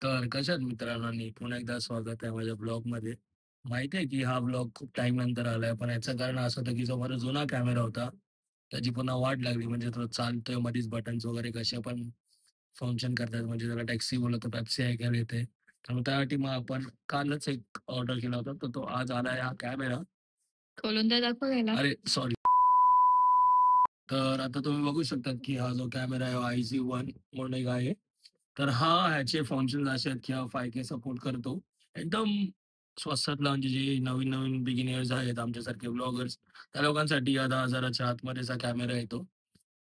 तर कशात मित्रांनो पुन्हा एकदा स्वागत आहे माझ्या ब्लॉगमध्ये. माहिती आहे की हा ब्लॉग खूप टाइम नंतर आलाय, पण याचं कारण असं होतं की जो माझा जुना कॅमेरा होता, त्याची पुन्हा वाट लागली. म्हणजे तो चालतोय मध्येच बटन्स वगैरे कसे पण फंक्शन करतात. म्हणजे त्याला टॅक्सी बोलवतो, पेप्सी ऐकायला येते. तर मग त्यासाठी मग आपण कालच एक ऑर्डर केला होता, तर तो आज आलाय हा कॅमेरा. खोलून तर दाखव याला. अरे सॉरी. तर आता तुम्ही बघू शकता की हा जो कॅमेरा आहे IC1 म्हणून एक आहे. तर ह्याचे फंक्शन्स असे आहेत की हा 5K सपोर्ट करतो. एकदम स्वस्तातला म्हणजे जे नवीन-नवीन बिगिनर्स आहेत आमच्यासारखे व्लॉगर्स, त्या लोकांसाठी या 10,000च्या आतमध्येचा कॅमेरा येतो.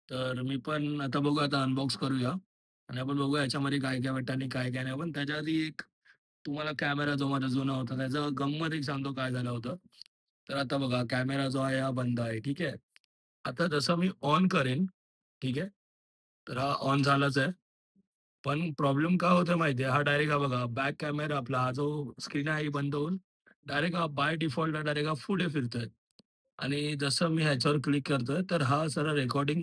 तर मी पण आता बघू आता अनबॉक्स करूया आणि आपण बघूया याच्यामध्ये काय-काय भेटतं आणि काय-काय नाही. पण त्याच्या आधी एक तुम्हाला कॅमेरा जो माझा जुना होता त्याचं गंमत एक सांगतो काय झालं होतं. तर आता बघा कॅमेरा जो आहे हा बंद आहे. ठीक आहे. आता जसं मी ऑन करेन, ठीक आहे. तर हा ऑन झालाच आहे. पण प्रॉब्लेम काय होतोय माहिती आहे, हा डायरेक्ट हा बघा बॅक कॅमेरा आपला हा जो स्क्रीन आहे ही बंद होऊन डायरेक्ट हा बाय डिफॉल्ट डायरेक्ट हा पुढे फिरतोय आणि जसं मी ह्याच्यावर क्लिक करतोय, तर हा सरळ रेकॉर्डिंग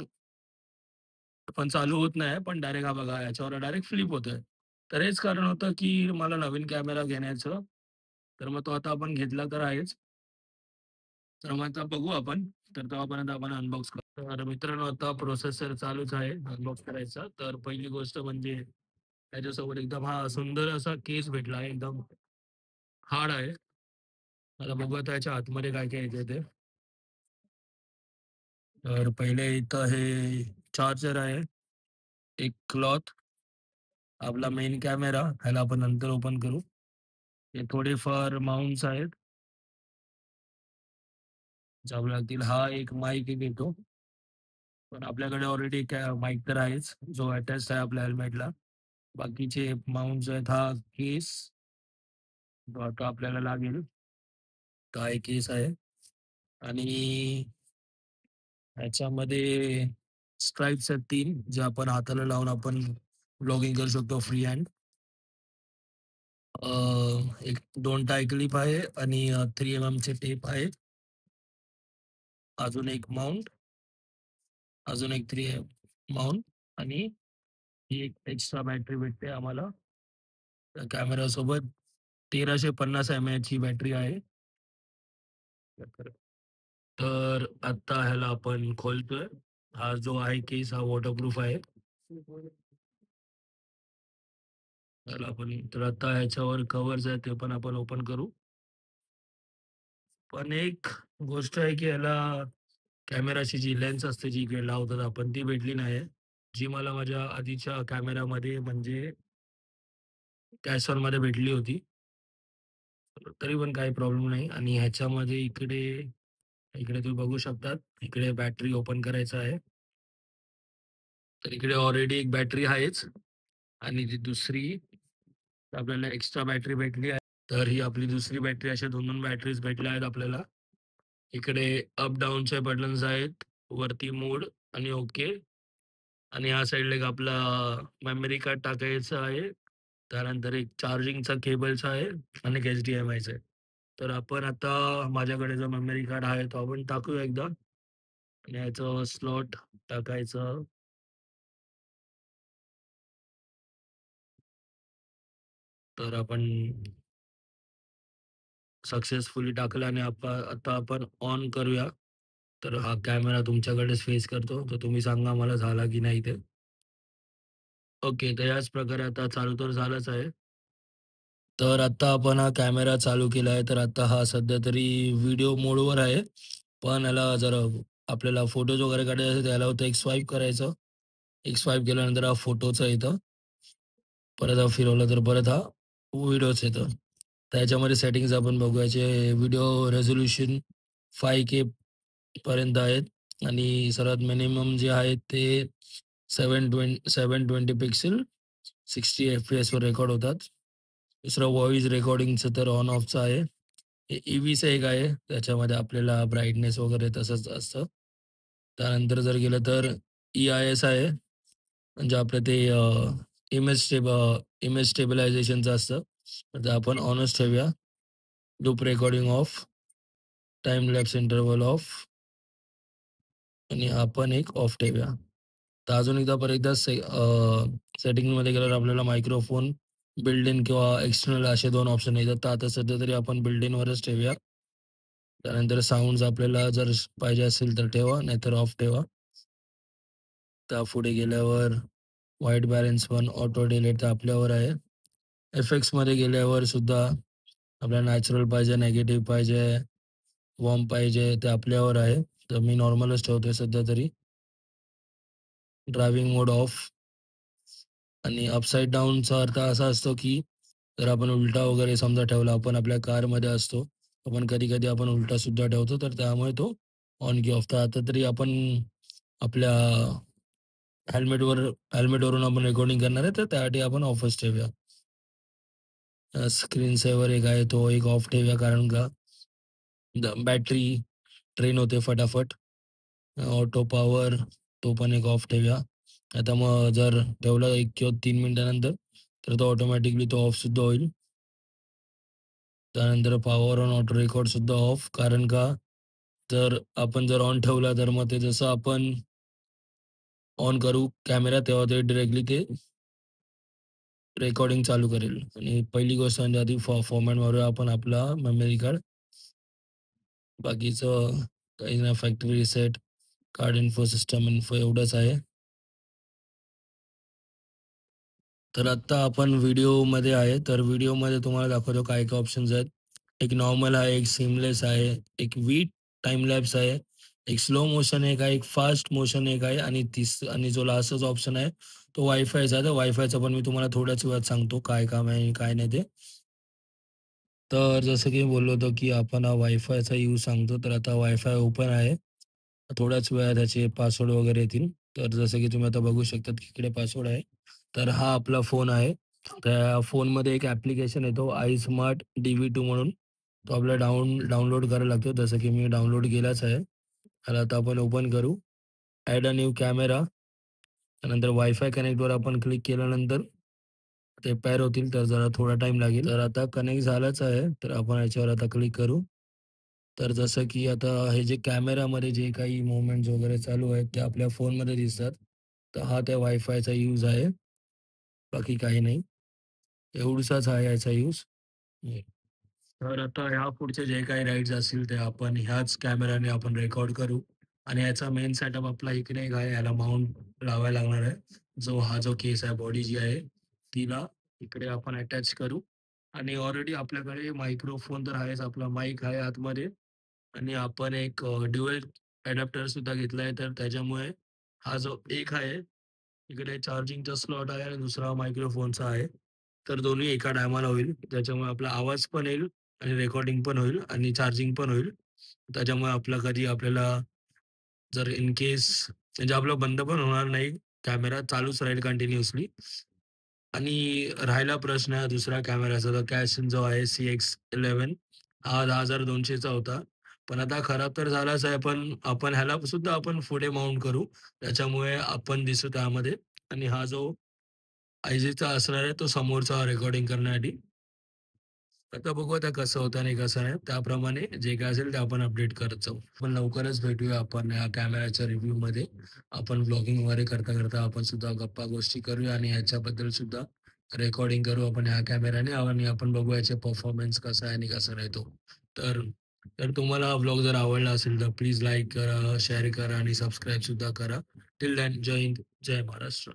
पण चालू होत नाही, पण डायरेक्ट हा बघा ह्याच्यावर डायरेक्ट फ्लिप होतोय. तर हेच कारण होतं, की मला नवीन कॅमेरा घेण्याचं. तर मग तो आता आपण घेतला तर आहेच. तर मग आता बघू आपण. तर तेव्हापर्यंत आपण अनबॉक्स करू. तर मित्रांनो आता प्रोसेसर चालूच आहे अनबॉक्स करायचा. तर पहिली गोष्ट म्हणजे त्याच्यासोबत एकदम हा सुंदर असा केस भेटला आहे. एकदम हार्ड आहे. आता बघूया त्याच्या आतमध्ये काय-काय येते ते. तर पहिले इथं हे चार्जर आहे. एक क्लॉथ, आपला मेन कॅमेरा ह्याला आपण नंतर ओपन करू. हे थोडेफार माउंट्स आहेत. जावं लागतील. हा एक माईक एक येतो. पण आपल्याकडे ऑलरेडी माईक तर आहेच, जो अटॅच्ड आहे आपल्या हेल्मेटला. बाकीचे माउंट्स आहेत. हा केस जो आता आपल्याला लागेल. तो हा एक केस आहे आणि ह्याच्यामध्ये स्ट्राइप्स आहेत 3 जे आपण हाताला लावून आपण ब्लॉगिंग करू शकतो फ्री हँड. एक 2 टाय क्लिप आहे आणि 3 चे टेप आहे. अजून एक माउंट, अजून एक 3 माउंट आणि ही एक एक्स्ट्रा बॅटरी भेटते आम्हाला. त्या कॅमेरासोबत 1350 एमएएचची बॅटरी आहे. तर आता ह्याला आपण खोलतोय. हा जो आहे केस हा वॉटरप्रूफ आहे. त्याला आपण तर आता ह्याच्यावर कव्हर्स आहे ते पण आपण ओपन करू. पण एक गोष्ट आहे की ह्याला कॅमेराची जी लेन्स असते जी इकडे लावतात आपण ती भेटली नाही. जी मला माझ्या आधीच्या कॅमेरामध्ये म्हणजे कॅसॉनमध्ये भेटली होती. तरी पण काही प्रॉब्लेम नाही आणि ह्याच्यामध्ये इकडे इकडे तुम्ही बघू शकतात. इकडे बॅटरी ओपन करायचं आहे. तर इकडे ऑलरेडी एक बॅटरी आहेच आणि ती दुसरी आपल्याला एक्स्ट्रा बॅटरी भेटली आहे. तर ही आपली दुसरी बॅटरी अशा 2-2 बॅटरीज भेटल्या आहेत आपल्याला. इकडे अप डाऊनचे बटन्स आहेत. वरती मोड आणि ओके आणि ह्या साइडला एक आपला मेमरी कार्ड टाकायचं आहे. त्यानंतर एक चार्जिंगचा केबलचा आहे आणि एक HDMIचा आहे. तर आपण आता माझ्याकडे जो मेमरी कार्ड आहे तो आपण टाकूया एकदा आणि याचं स्लॉट टाकायचं. तर आपण सक्सेसफुली टाकलं आणि आता आपण ऑन करूया. तर हा कॅमेरा तुमच्याकडेच फेस करतो. तर तुम्ही सांगा मला झाला की नाही ते. ओके. तर याच प्रकारे आता चालू तर झालंच आहे. तर आता आपण हा कॅमेरा चालू केला आहे. तर आता हा सध्या तरी व्हिडिओ मोडवर आहे. पण याला जर आपल्याला फोटोज वगैरे काढायचे असेल तर याला होतं एक स्वाईप करायचं. एक स्वाईप केल्यानंतर हा फोटोचा येतं. परत हा फिरवला तर परत हा व्हिडिओच येतं. त्याच्यामध्ये सेटिंग्ज आपण बघूयाचे व्हिडिओ रेझोल्यूशन 5K पर्यंत आहेत आणि सर्वात मिनिमम जे आहेत ते 720 पिक्सेल 60 FPS रेकॉर्ड होतात. दुसरं व्हॉईस रेकॉर्डिंगचं तर ऑन ऑफचं आहे. हे EVचं एक आहे. त्याच्यामध्ये आपल्याला ब्राईटनेस वगैरे तसंच असतं. त्यानंतर जर गेलं तर EIS आहे. म्हणजे आपलं ते इमेज स्टेबलायझेशनचं असतं. तर ते आपण ऑनच ठेवूया. Loop recording of, time lapse interval of आणि आपण एक ऑफ ठेवूया. तर अजून एकदा परत एकदा सेटिंगमध्ये गेल्यावर आपल्याला मायक्रोफोन बिल्ट इन किंवा एक्सटर्नल असे 2 ऑप्शन येतात. तर आता सध्या तरी आपण बिल्ट इनवरच ठेवूया. त्यानंतर साउंड्स आपल्याला जर पाहिजे असेल तर ठेवा, नाहीतर ऑफ ठेवा. त्यापुढे गेल्यावर व्हाईट बॅलन्स पण ऑटो डिलीट तर आपल्यावर आहे. इफेक्ट्समध्ये गेल्यावर सुद्धा आपल्याला नॅचरल पाहिजे, नेगेटिव्ह पाहिजे, वॉर्म पाहिजे ते आपल्यावर आहे. तर मी नॉर्मलच ठेवतोय सध्या तरी. Driving mode of. आणि अपसाईड डाऊनचा अर्थ असा असतो की जर आपण उलटा वगैरे समजा ठेवला, आपण आपल्या कारमध्ये असतो, आपण कधी-कधी आपण उलटा सुद्धा ठेवतो, तर त्यामुळे तो ऑन की ऑफ. तर आता तरी आपण आपल्या हेल्मेटवरून आपण रेकॉर्डिंग करणार आहे, तर त्यासाठी आपण ऑफच ठेवूया. स्क्रीन सेव्हर एक आहे, तो एक ऑफ ठेवूया, कारण का बॅटरी ड्रेन होते फटाफट. ऑटो पॉवर तो पण एक ऑफ ठेवूया. आता मग जर ठेवला 1 किंवा 3 मिनिटानंतर, तर तो ऑटोमॅटिकली तो ऑफसुद्धा होईल. त्यानंतर पॉवर ऑन ऑटो रेकॉर्डसुद्धा ऑफ, कारण का जर ऑन ठेवला, तर मग ते जसं आपण ऑन करू कॅमेरा, तेव्हा ते डायरेक्टली ते रेकॉर्डिंग चालू करेल. आणि पहिली गोष्ट म्हणजे आधी फॉर्मॅट मारूया आपण आपला मेमरी कार्ड. बाकीचं काही नाही, factory reset, card info, system info एवढंच आहे. तर आत्ता आपण व्हिडिओमध्ये आहे. तर व्हिडिओमध्ये तुम्हाला दाखवतो काय-काय ऑप्शन्स आहेत. एक नॉर्मल आहे, एक सीमलेस आहे, एक टाईम लॅप्स आहे, एक स्लो मोशन एक आहे, एक फास्ट मोशन एक आहे आणि जो लास्टचा ऑप्शन आहे तो वायफायचा आहे. तर वायफायचं पण मी तुम्हाला थोड्याच वेळात सांगतो काय काम आहे आणि काय नाही ते. तर जसं की मी बोललो होतो, की आपण हा वायफायचा यूज सांगतो. तर आता वायफाय ओपन आहे. थोड्याच वेळात त्याचे पासवर्ड वगैरे येतील. तर जसं की तुम्ही आता बघू शकता की इकडे पासवर्ड आहे. तर हा आपला फोन आहे. त्या फोनमध्ये एक ॲप्लिकेशन येतो आय स्मार्ट DV2 म्हणून. तो आपल्याला डाउनलोड करायला लागतो. जसं की मी डाउनलोड केलाच आहे. त्याला आता आपण ओपन करू. Add a new camera. त्यानंतर वायफाय कनेक्टवर आपण क्लिक केल्यानंतर ते पेअर होतील. तर जरा थोडा टाईम लागेल. तर आता कनेक्ट झालाच आहे. तर आपण याच्यावर आता क्लिक करू. तर जसं की आता हे जे कॅमेरामध्ये जे काही मूव्हमेंट्स वगैरे चालू आहेत, ते आपल्या फोनमध्ये दिसतात. तर हा त्या वायफायचा यूज आहे. बाकी काही नाही. एवढसाच आहे याचा यूज. तर आता ह्या पुढचे जे काही राईड्स असतील ते आपण ह्याच कॅमेराने आपण रेकॉर्ड करू आणि याचा मेन सेटअप आपला इकडे एक आहे, याला माउंट लावायला लागणार आहे. जो केस आहे, बॉडी जी आहे, तिला इकडे आपण अटॅच करू आणि ऑलरेडी आपल्याकडे मायक्रोफोन तर आहेच, आपला माईक आहे आतमध्ये आणि आपण एक ड्युअल अडॅप्टर सुद्धा घेतला आहे. तर त्याच्यामुळे हा जो एक आहे, इकडे चार्जिंगचा स्लॉट आहे आणि दुसरा मायक्रोफोनचा आहे. तर दोन्ही एका टायमाला होईल. त्याच्यामुळे आपला आवाज पण येईल आणि रेकॉर्डिंग पण होईल आणि चार्जिंग पण होईल. त्याच्यामुळे आपलं कधी आपल्याला जर इन केस म्हणजे आपलं बंद पण होणार नाही. कॅमेरा चालूच राहील कंटिन्युअसली. आणि राहिला प्रश्न दुसऱ्या कॅमेराचा, तर कॅशन जो आहे CX11 हा 10,200 चा होता. पण आता खराब तर झालाच आहे, पण आपण ह्याला सुद्धा आपण पुढे माउंट करू. त्याच्यामुळे आपण दिसू त्यामध्ये आणि हा जो आयजीचा असणार आहे, तो समोरचा रेकॉर्डिंग करण्यासाठी. आता बघू आता कसं होतं आणि कसं नाही. त्याप्रमाणे जे काय असेल ते आपण अपडेट करत जाऊ. आपण लवकरच भेटूया आपण या कॅमेराच्या रिव्ह्यूमध्ये. आपण व्लॉगिंग वगैरे करता-करता आपण सुद्धा गप्पा गोष्टी करूया आणि ह्याच्याबद्दल सुद्धा रेकॉर्डिंग करू आपण ह्या कॅमेराने आणि आपण बघू याचे परफॉर्मन्स कसा आहे आणि कसा नाही तो. तर तर तुम्हाला हा व्लॉग जर आवडला असेल तर प्लीज लाईक करा, शेअर करा आणि सबस्क्राईब सुद्धा करा. टिल देन जय हिंद, जय महाराष्ट्र.